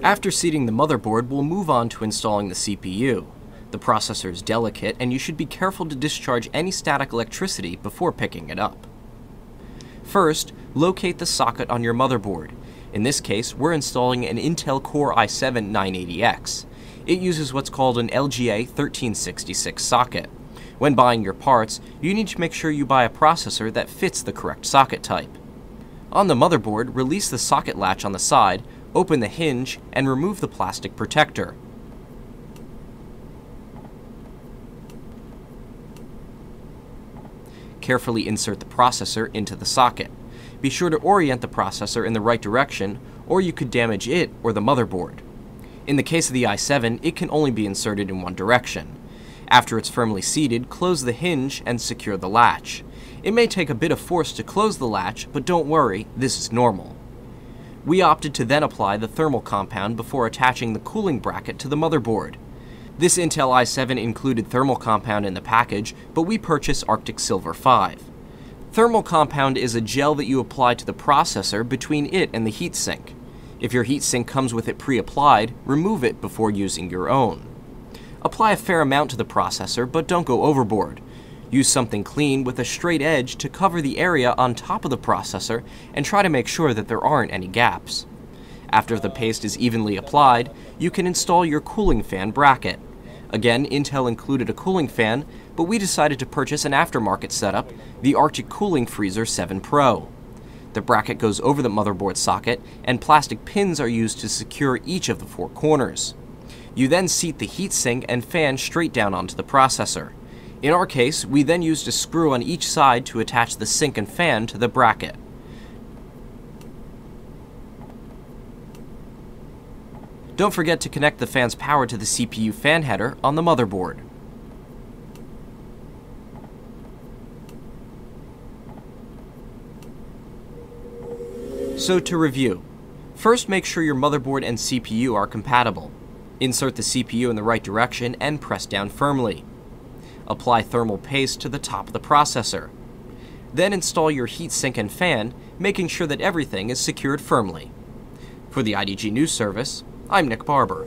After seating the motherboard, we'll move on to installing the CPU. The processor is delicate, and you should be careful to discharge any static electricity before picking it up. First, locate the socket on your motherboard. In this case, we're installing an Intel Core i7-980X. It uses what's called an LGA 1366 socket. When buying your parts, you need to make sure you buy a processor that fits the correct socket type. On the motherboard, release the socket latch on the side, open the hinge, and remove the plastic protector. Carefully insert the processor into the socket. Be sure to orient the processor in the right direction, or you could damage it or the motherboard. In the case of the i7, it can only be inserted in one direction. After it's firmly seated, close the hinge and secure the latch. It may take a bit of force to close the latch, but don't worry, this is normal. We opted to then apply the thermal compound before attaching the cooling bracket to the motherboard. This Intel i7 included thermal compound in the package, but we purchased Arctic Silver 5. Thermal compound is a gel that you apply to the processor between it and the heatsink. If your heatsink comes with it pre-applied, remove it before using your own. Apply a fair amount to the processor, but don't go overboard. Use something clean with a straight edge to cover the area on top of the processor and try to make sure that there aren't any gaps. After the paste is evenly applied, you can install your cooling fan bracket. Again, Intel included a cooling fan, but we decided to purchase an aftermarket setup, the Arctic Cooling Freezer 7 Pro. The bracket goes over the motherboard socket, and plastic pins are used to secure each of the four corners. You then seat the heatsink and fan straight down onto the processor. In our case, we then used a screw on each side to attach the sink and fan to the bracket. Don't forget to connect the fan's power to the CPU fan header on the motherboard. So to review, first make sure your motherboard and CPU are compatible. Insert the CPU in the right direction and press down firmly. Apply thermal paste to the top of the processor. Then install your heatsink and fan, making sure that everything is secured firmly. For the IDG News Service, I'm Nick Barber.